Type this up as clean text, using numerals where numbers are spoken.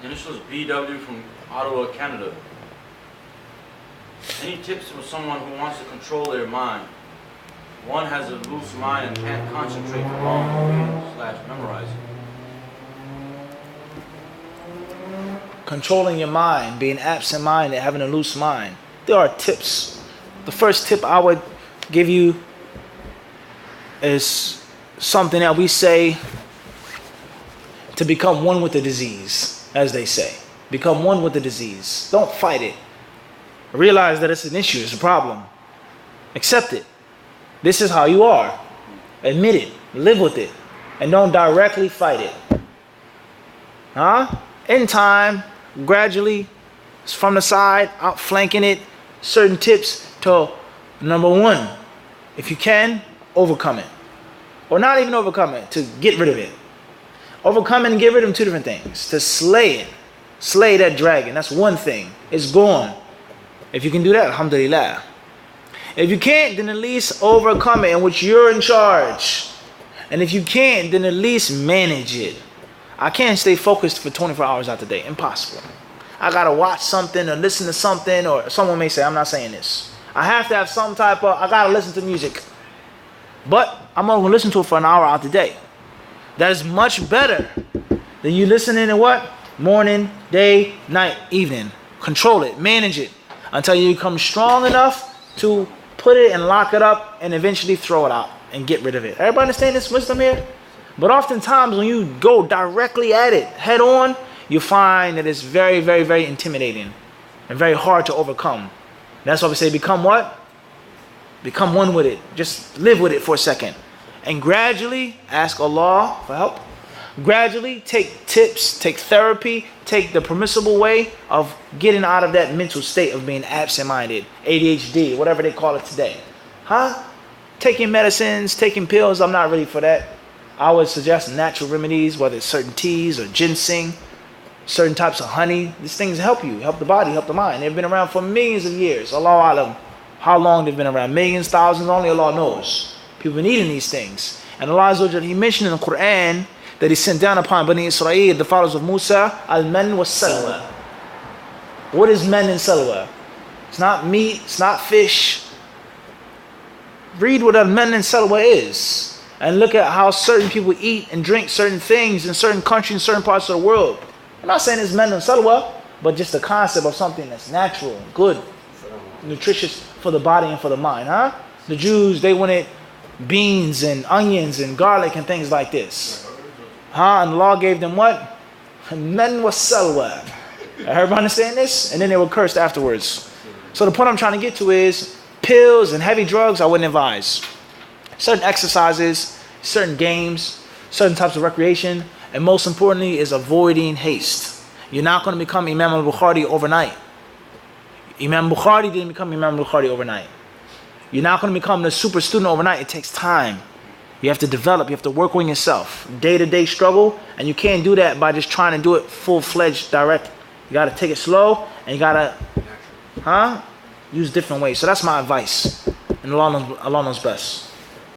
Initials BW from Ottawa, Canada. Any tips for someone who wants to control their mind? One has a loose mind and can't concentrate for long reading/memorizing. Controlling your mind, being absent-minded, having a loose mind. There are tips. The first tip I would give you is something that we say to become one with the disease, as they say. Become one with the disease. Don't fight it. Realize that it's an issue, it's a problem. Accept it. This is how you are. Admit it. Live with it. And don't directly fight it. In time, gradually, from the side, outflanking it, certain tips to number one, if you can, overcome it. Or not even overcome it, to get rid of it. Overcome it and get rid of them, two different things. To slay it. Slay that dragon. That's one thing. It's gone. If you can do that, alhamdulillah. If you can't, then at least overcome it in which you're in charge. And if you can't, then at least manage it. I can't stay focused for 24 hours out the day. Impossible. I gotta watch something or listen to something, or someone may say, I'm not saying this. I have to have some type of, I gotta listen to music. But I'm only gonna listen to it for an hour out the day. That is much better than you listening to what? Morning, day, night, evening. Control it, manage it, until you become strong enough to put it and lock it up and eventually throw it out and get rid of it. Everybody understand this wisdom here? But oftentimes when you go directly at it, head on, you find that it's very, very, very intimidating and very hard to overcome. That's why we say become what? Become one with it. Just live with it for a second. And gradually ask Allah for help. Gradually take tips, take therapy, take the permissible way of getting out of that mental state of being absent-minded, ADHD, whatever they call it today. Taking medicines, taking pills, I'm not really for that. I would suggest natural remedies, whether it's certain teas or ginseng, certain types of honey. These things help you, help the body, help the mind. They've been around for millions of years. Allah Alam. How long they've been around? Millions, thousands, only Allah knows. People been eating these things. And Allah Azza wa Jalla, He mentioned in the Quran that He sent down upon Bani Israel, the followers of Musa, al-man was salwa. What is man and salwa? It's not meat, it's not fish. Read what al-man and salwa is. And look at how certain people eat and drink certain things in certain countries, in certain parts of the world. I'm not saying it's man and salwa, but just the concept of something that's natural, good, nutritious for the body and for the mind. The Jews, they wanted beans and onions and garlic and things like this. And the law gave them what? Men was salwa. Everybody understand this? And then they were cursed afterwards. So the point I'm trying to get to is pills and heavy drugs I wouldn't advise. Certain exercises, certain games, certain types of recreation, and most importantly is avoiding haste. You're not going to become Imam al-Bukhari overnight. Imam Bukhari didn't become Imam Bukhari overnight. You're not going to become the super student overnight. It takes time. You have to develop. You have to work on yourself. Day-to-day struggle. And you can't do that by just trying to do it full-fledged direct. You got to take it slow. And you got to use different ways. So that's my advice. And Allah knows best.